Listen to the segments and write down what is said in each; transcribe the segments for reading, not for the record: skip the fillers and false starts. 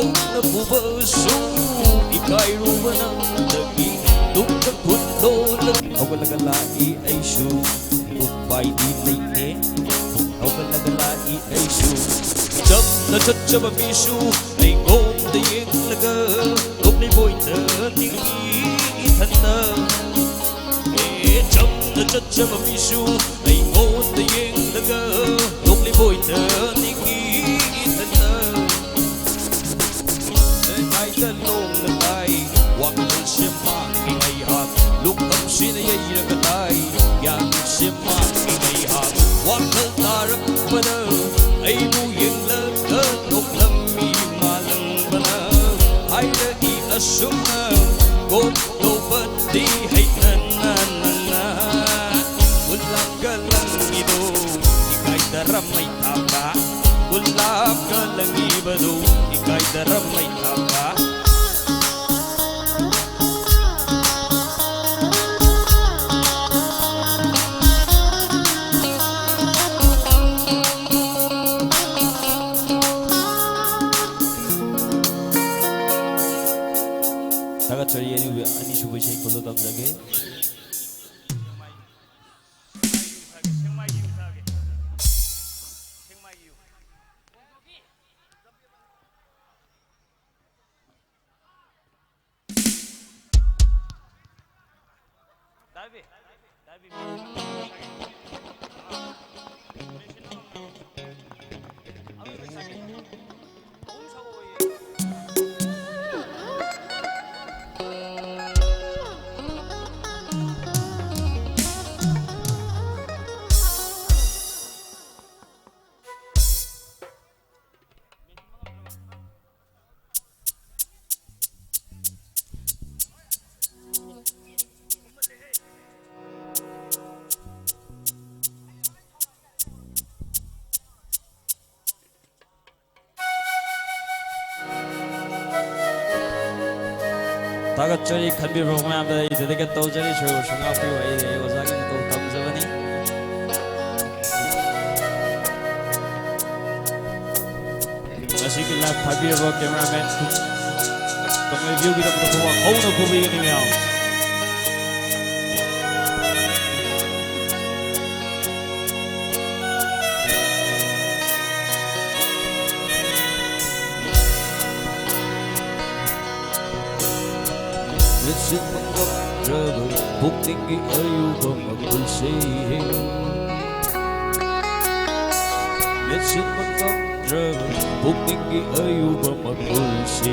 na pubaso ika'y rumanang lagi Tukang pundo Ako lagalai ay su Upay di naike Ako lagalai ay su Chậm na chất cho bà mi su Ay ngôn ta yên laga Lúc này bồi tờ tiếng ý thân tờ Chậm na chất cho bà mi su Ay ngôn ta yên laga Lúc này bồi tờ tiếng ý thân tờ Ai ta lông na tay Hoặc thân xem mang kỳ ngày hạt Lúc tâm xin ay ra ka tay Yang xem mang kỳ ngày hạt Hoặc thân ta rắc bà nơ Ay nu yên lên cơn Lúc lâm mi mà lần bà nơ Ai ra y asum nơ Gồm đồ bật đi hay thân na na na Ulam ka lang ito Ika'y daramay tapa Ulam ka lang ibado Ika'y daramay tapa 저희 애니 아니슈브 쉐이커도 담자게 다같이 간비로 보면합니다. 이들에게 또 저리 주고 중앙비 와이래 오사긴 또 감사하니 마시길라 파비로 카메라맨 동의 뷰기로부터 보아 거우는 고비이며 Xin mong gặp rơ bờ Phúc tình ghi ở yêu bầm ở bụi xì Biết xin mong gặp rơ bờ Phúc tình ghi ở yêu bầm ở bụi xì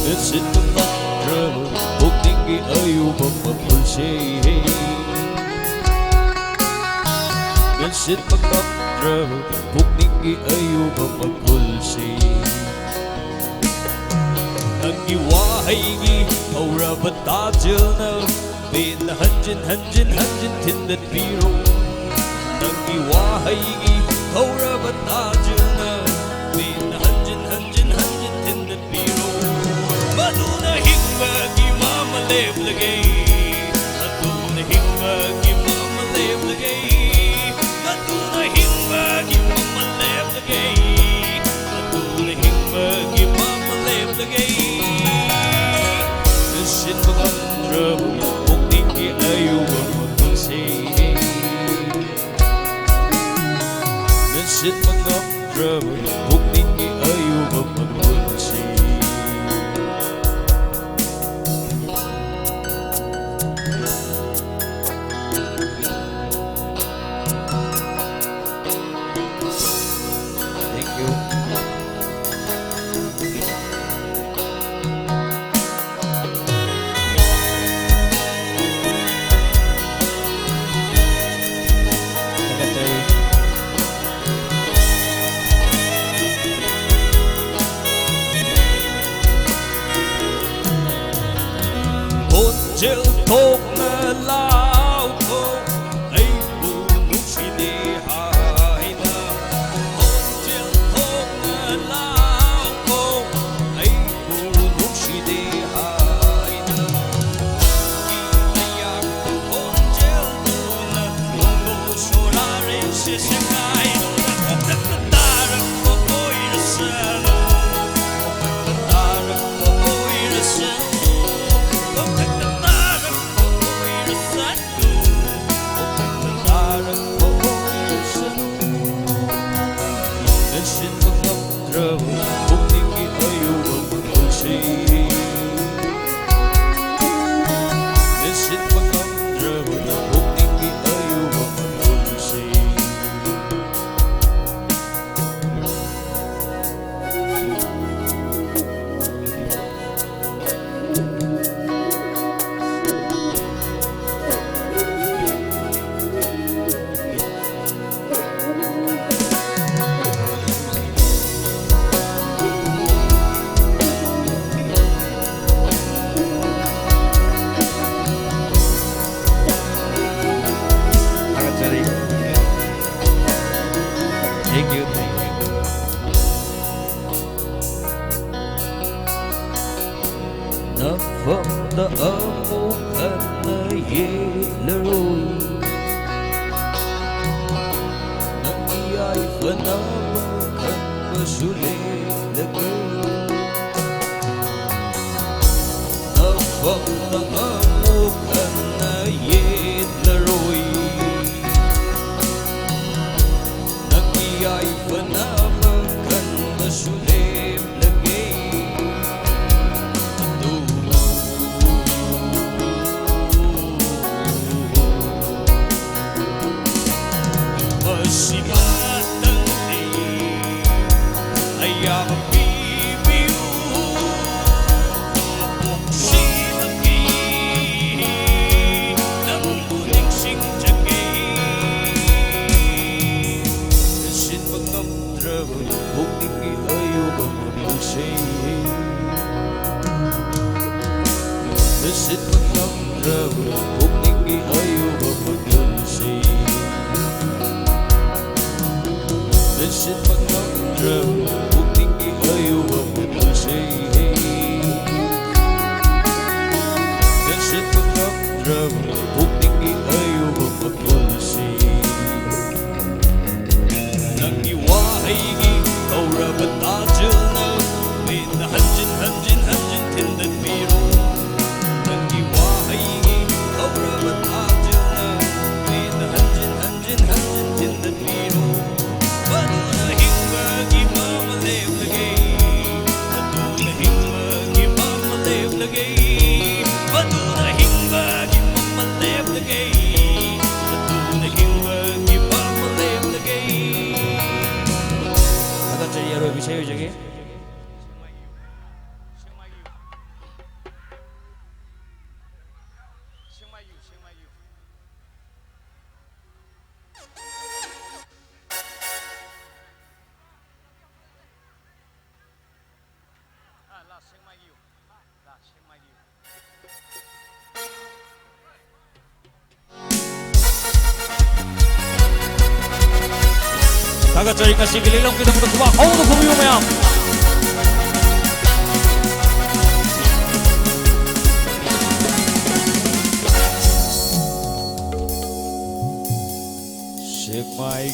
Biết xin mong gặp rơ bờ Phúc tình ghi ở yêu bầm ở bụi xì Biết xin mong gặp rơ bờ Phúc tình ghi ở yêu bầm ở bụi xì Nagi wahaigi Aura bata jilna Bila hanjin tindat biro Nagi wahaigi Aura bata jilna Bila hanjin tindat biro Maduna hingga ki mama lev lagay Maduna hingga ki mama lev lagay Maduna hingga ki mama lev lagay Maduna hingga ki mama lev lagay Xin mong gặp rơ một tình kia ấy của một con xe Xin mong gặp rơ một tình kia ấy của một con xe Thank you. Chiều thốt na lao cô ấy buồn lúc suy đi hai na chiều thốt na lao cô ấy buồn lúc suy đi hai na khi ta thốt chiều buồn na buồn số la rin sẽ sinh ai ta ra cô Nasinbang ngapdrawa kung hindi ayaw ang magpulsi Nasinbang ngapdrawa kung hindi ayaw ang magpulsi Thank you. Napagdaan mo ka na ilaroy Nang iya'y panawagan masulit lagay Napagdaan mo ka na ilaroy Ay panawagan masulit lagay Masimatang di ay ang bibiyo Kung sinagi ng muling singjagay Kung hindi ayaw ang magpulsi Nasit magmamdrawa kung hindi ayaw ang magpulsi Nasit magmamdrawa kung hindi ayaw ang magpulsi Nasit magmamdrawa kung hindi ayaw ang magpulsi Nang Rabat ajil na with the hanjin tindan biro Nang iwahayi rabat ajil na with the hanjin tindan biro Padu na hingwag imamalev lagay Padu na hingwag imamalev lagay Padu na hingwag imamalev lagay Padu na hingwag imamalev lagay Jadi yaro bisa yo jage. 다 같이 여기까지 길리롱 기도부터 구박 어우도 구미호 모양 Sigmay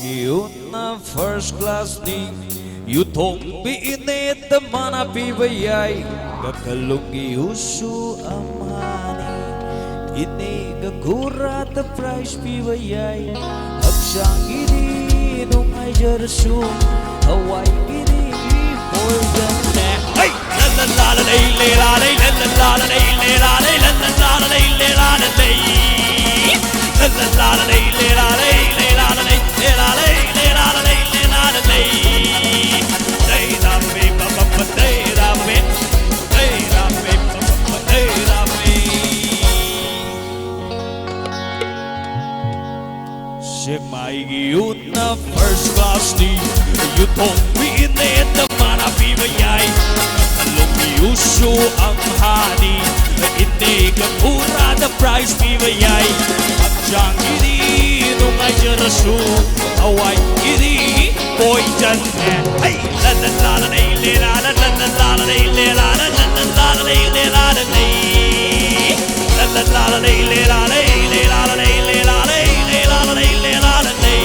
na first class ni Yutong biinit na manapibayay Kakalungi usu amani Inigagura the price pibayay Absyang iri nung ay jarasu Hawaii iri poison na Hey! La la la la lay lay la lay La la la la lay lay la lay La la la la lay lay la lay La la la la lay lay la lay Lay la la lay lay la lay Lay la la lay lay la lay Day da be ba ba ba day da be Day da be ba ba ba day da be Sigmay na first class ni Yutong biinit na manapibayay Lumiuso ang hani Inigagura the price pibayay At siyang iri nung ay jarasu Hawaii iri poison Hey! La la la la lay lay la la la la la lay lay la la la la la lay lay la la lay La la la la lay lay la lay lay la la lay lay la lay lay la la lay lay la la lay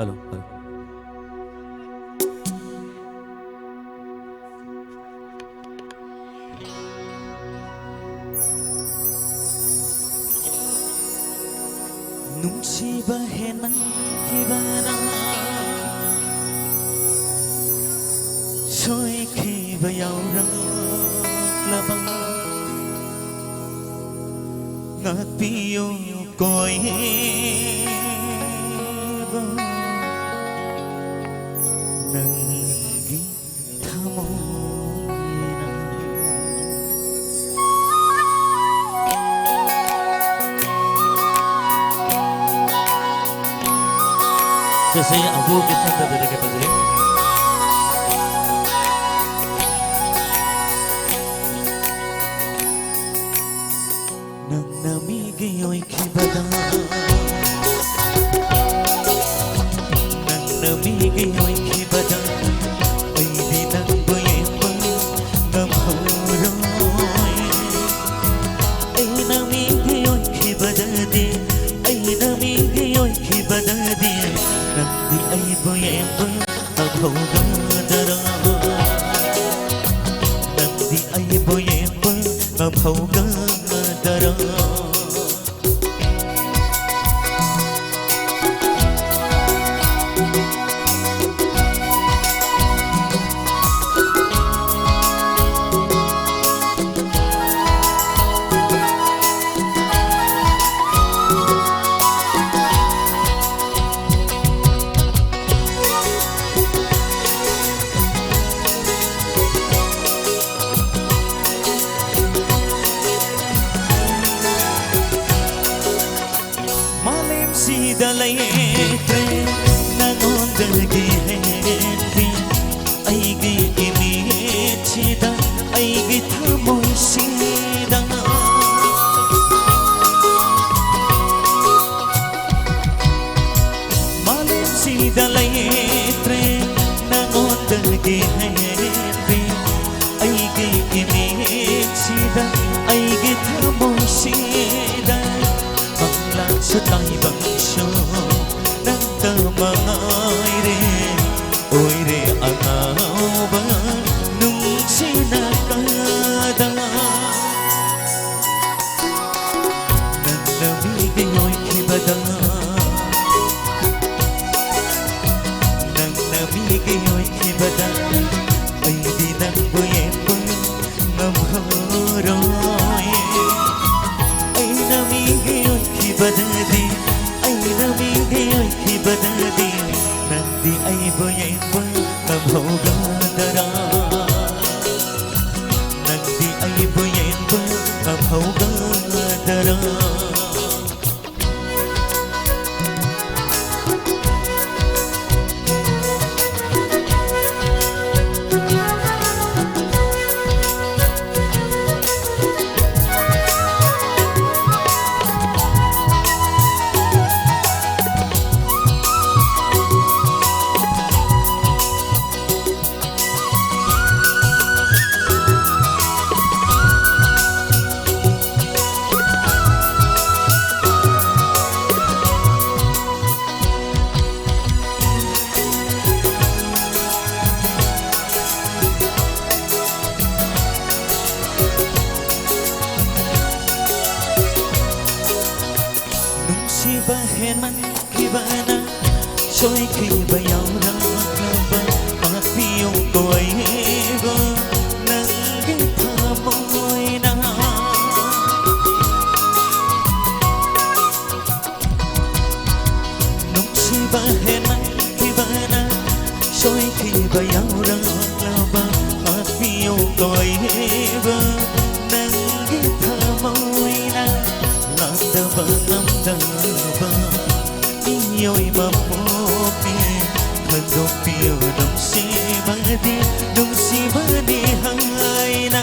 hello hello नुंसीबा हेमन किबाना सोइखिबा यावराक्लाबा ngakpiyo koiba nanggi thamoina Saya Abu Kisah dari KPJ. Nang namigi oy kibada, nang namigi oy kibada, ay di nang boyemba ngam horoy. Ay namigi oy kibada di, ay namigi oy kibada di. Nanti ay boyemba ang haugadara Nanti ay boyemba ang haugadara Dalaitre nangondagi hendi aigi imichida aigi thamoy sida malim si dalaitre nangondagi hendi aigi imichida aigi thamoy sida sa tay bang siya ng kamay re oy re ang ba nung sinakada nang namigay oy kibada nang namigay oy kibada ay di nang boyembo ngam horoy ay namigay oy kibadadi ay namigay oy kibadadi nanti ay boyembo ngam haugadara nanti ay boyembo ngam haugadara Baheman kibana soy kibayaw na klaba at piyong ko'y ego nang gitamoy na nung si baheman kibana soy kibayaw na klaba at piyong ko'y ego nang gitamoy na Namdaba, namdaba Iyo'y mapopi Handog piyo nung sibadi hangay na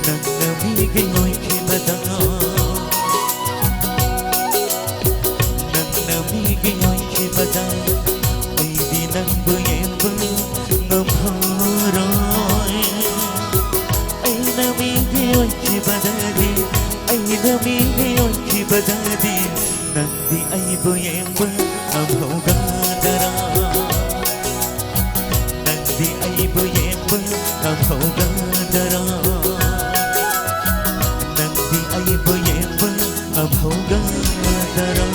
Nang namigay mo'y kibada Nang namigay mo'y kibada Ay di nang boyembo ngam horoy Ay namigay mo'y kibadadi ay namigay oy kibadadi nanti ay bu yembu amhoga dara Nandi ai bu yembu amhoga dara Nandi ai bu yembu amhoga dara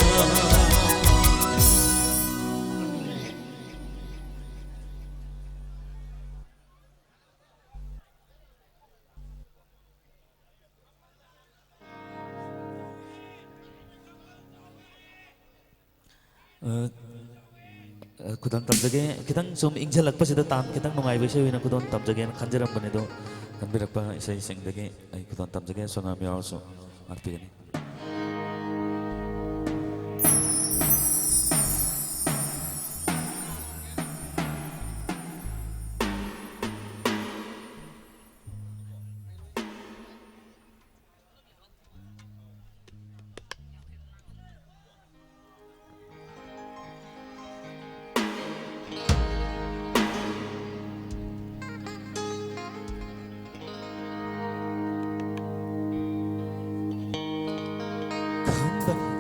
Kudang tamjage kitang sum ingjalak pa sida tam kitang nungai bai sewi na kudon tamjage na khanjaram bane do kanbirak pa isai sing dage ai kudon tamjage songa mi also arpi gani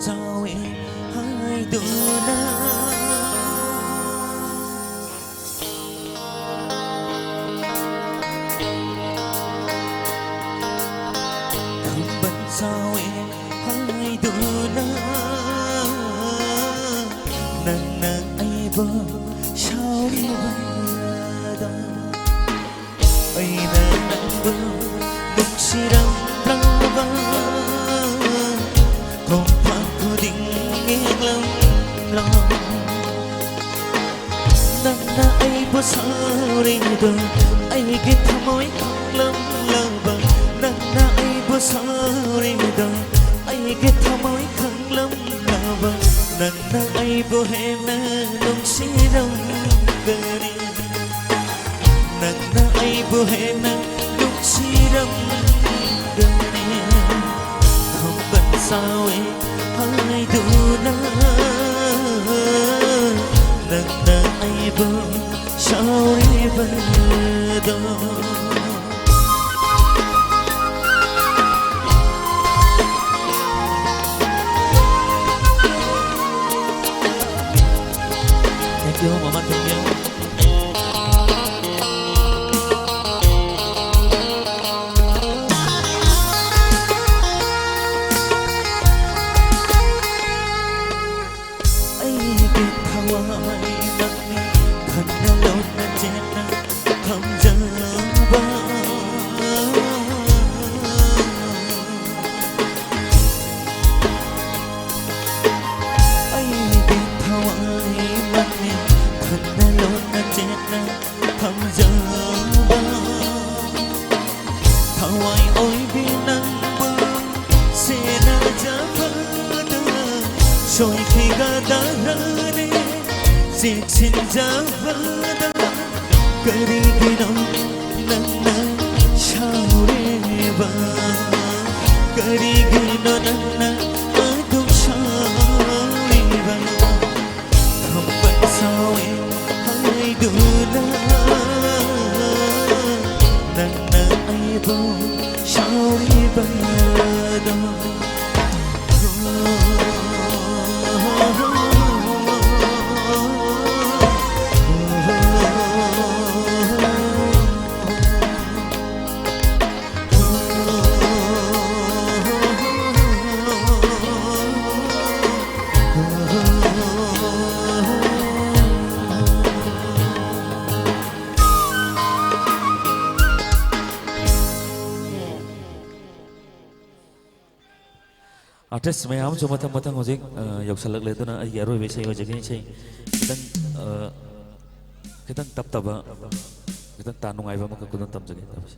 Tawi hai duna Kamban tawi hai duna Nang nang ai bo shauri bada Ai nang nang bo Lục siram prava Không phạt cô định nghe lắm lòng Nắng na ai bố sao đi đờ Ai ghét thăm mối lắm lòng bằng Nắng na ai bố sao đi đờ Ai ghét thăm mối khăn lắm lòng bằng Nắng na ai bố hẹn na nông xí đông gờ đi Nắng na ai bố hẹn na nông xí đông gờ đi Không bận sao ấy hai đứa na nâng nâng ai bơ sao đi bơ đó Thank you mama, thank you. Rồi khi ga đã rơi đi Diệt xin ra vỡ đá Kari gino nang nang Sao đi ba Kari gino nang nang Ai cũng sao đi ba Không phải sao em hai đứa na Nang nang ai vô Sao đi ba đó Artist mayam cuma matang hojik yok salak le tu na ai aroi besai hojik ni sei kita tap taba kita tanung ai ba maka kudun tam jage tapos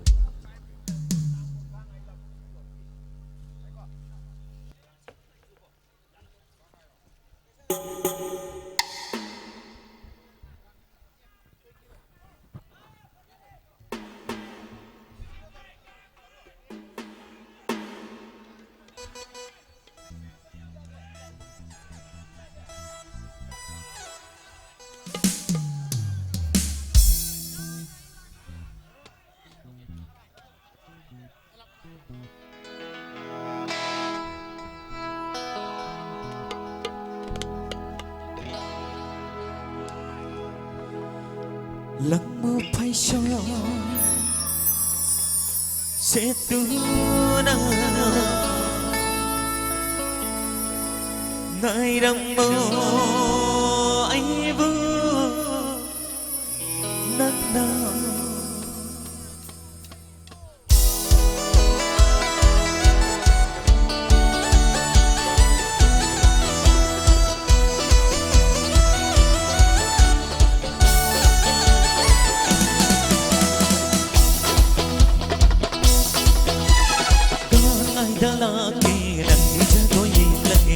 phải cho sẽ tu na ngày đang mơ anh vừa nắng nào đã là kỳ đằng đi ra có gì là kỳ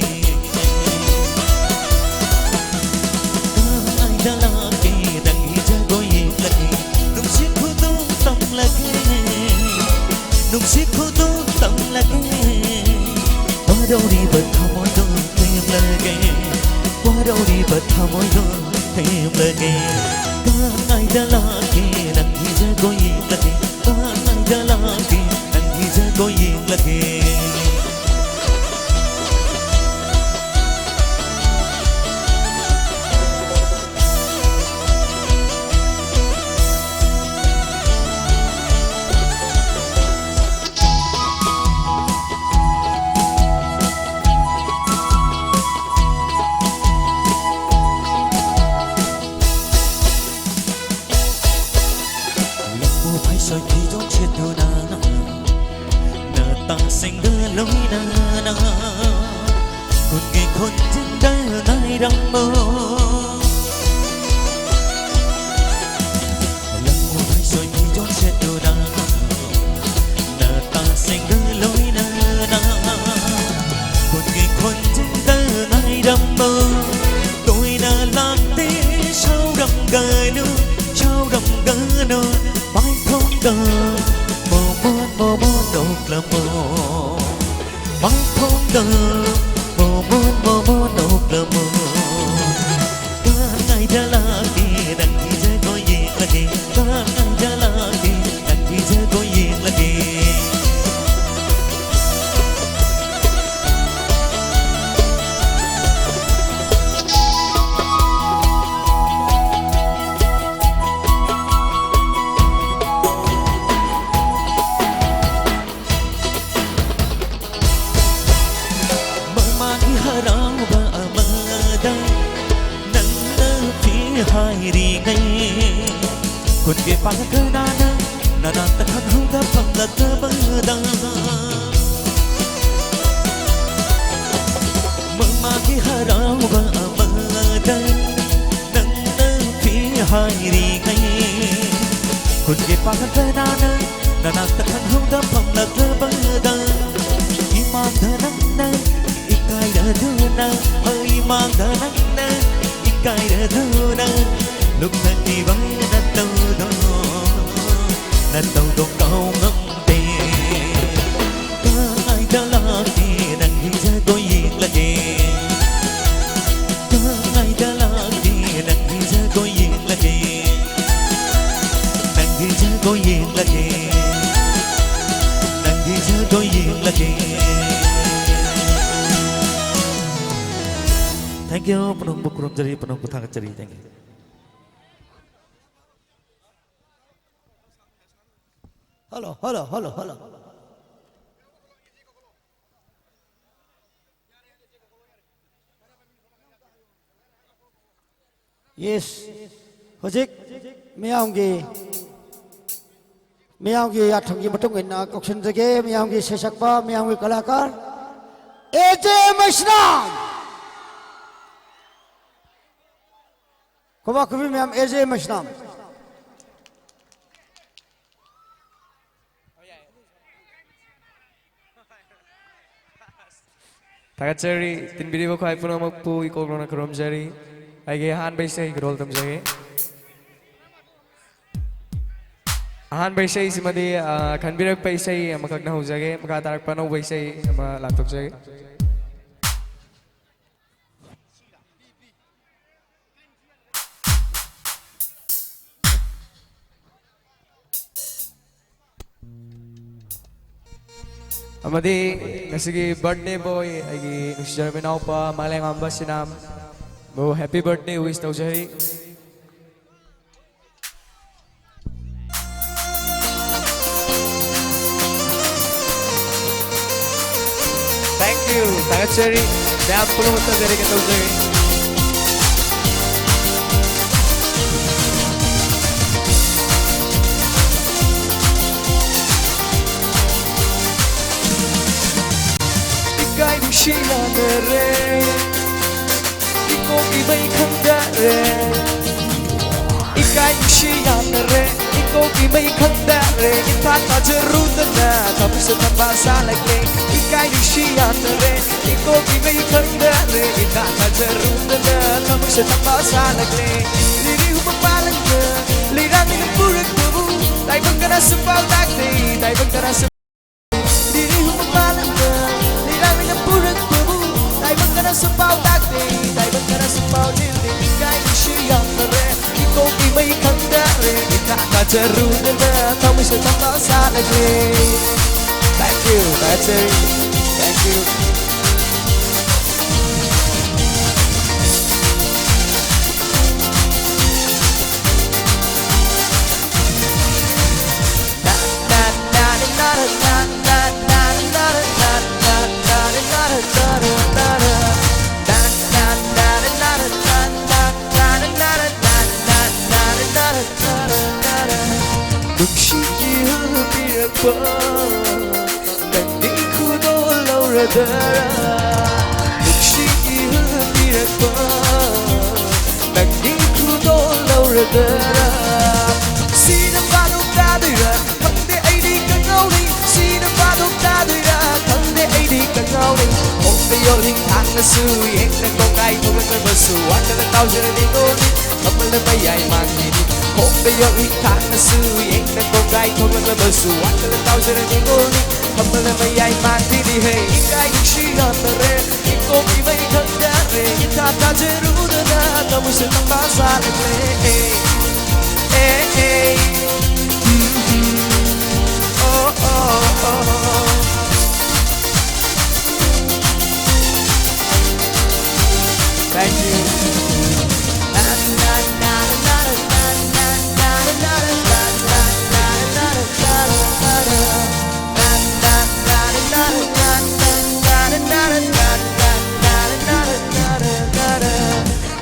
ai đã là kỳ đằng đi ra có gì là kỳ nung xiết khu tu tâm là kỳ nung xiết khu tu tâm là kỳ qua đâu đi bật thao môi đôi thêm là kỳ qua đâu đi bật thao môi đôi thêm là kỳ ai đã là kỳ đằng đi ra có gì là kỳ ai đã là kỳ đằng đi ra có gì là kỳ rồi thì trong chuyện đồ na na ta sinh đưa lối na còn ngày con chân đây nay đang mơ lần một hay rồi thì trong chuyện đồ na ta sinh đưa lối na còn ngày con chân đây nay đang mơ tôi đã làm thế sao đầm gài luôn sao đầm gài luôn mãi không đời mơ mơ đột là mơ mãi không đời mơ đột là mơ ngày đã là kỳ đằng thì sẽ có gì là kỳ ngày đã là kỳ đằng thì sẽ có gì là kỳ hai đi ngay quân kia phá cơ na ta khăn hông ta phẳng là cơ bơ đa mơ mà khi hà đau và mơ đây nắng phía hai đi ngay quân kia phá cơ na ta khăn hông ta phẳng là cơ bơ đa mang thơ nắng ít cay đã thương na ơi mang thơ nắng cái đã thơ na lúc thân đi bay đã tàu đông cao ngâm tiền ai đã là gì đằng đi ra có gì là gì ai đã là gì đằng đi ra có gì là gì đằng đi ra có gì là gì đằng đi ra có gì là gì. Thank you, penung bukurum jari, penung kutang jari, thank you. Hello. Yes, hojik, miyanggi athanggi matungin na koksen jage, miyanggi sesakpa, miyanggi kalakar, AJ Mashnam. Koma kubi miyam AJ Mashnam. Tagachari, tinbiri ko kai puno magpu iko na kromjari. Ay han bay say grol tam jage. Han bay say simadi kanbirak bay say makagna ho jage, makatarak pano bay say malaptop jage. Amadi nasigi birthday boy agi nusjar binaw pa malang amba sinam mo happy birthday wish tau jari Thank you. Thank you, Cherry. Saya perlu untuk dari kita usaha. Ikay di siya na rin, ikaw iba'y kanda rin. Ikay di siya na rin, ikaw iba'y kanda rin. Itatajarutan na, tapos sa tambasa lagling. Ikay di siya na rin, ikaw iba'y kanda rin. Itatajarutan na, tapos sa tambasa lagling. Liriw magpalang na, lirangin ang burak mo. Taibang ka na sa paldakti, taibang ka na sa liriw magpalang na, lirangin ang burak mo. Taibang ka na sa paldakti, taibang ka na sa paldakti. Ikay di siya na rin, ikaw iba'y kanda rin. Itatajarutan na, tapos sa tambasa lagling. Thank you, that's it. Thank you. Thank you.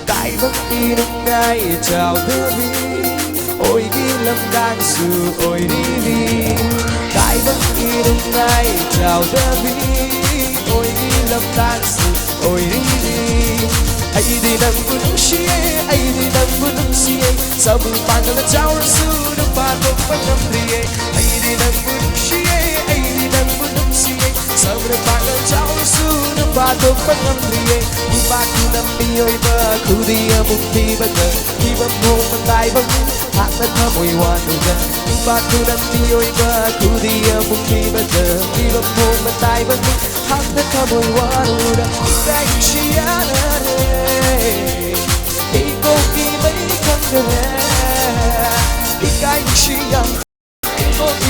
Tại bất kỳ lúc này chào thơ vi, ôi ghi lâm đang sự ôi đi vi. Tại bất kỳ lúc này chào thơ vi, ôi ghi lâm đang sự ôi đi vi. Ai đi nang bunung siye, ai đi nang bunung siye, sabu pangal chau rasu du pa to panam riye. Ai đi nang bunung siye, ai đi nang bunung siye, sabu pangal chau rasu du pa to panam riye. Ba ku nam biyoy ba ku diya mukti ba ga, ibang mo matay ba ku, hat na kamoy wano ga. Ba ku nam biyoy ba ku diya mukti ba ga, ibang mo matay ba ku, hat na kamoy wano ga. Ikay siya na rin, ikaw iba'y kang gawin. Ikay siya, ikaw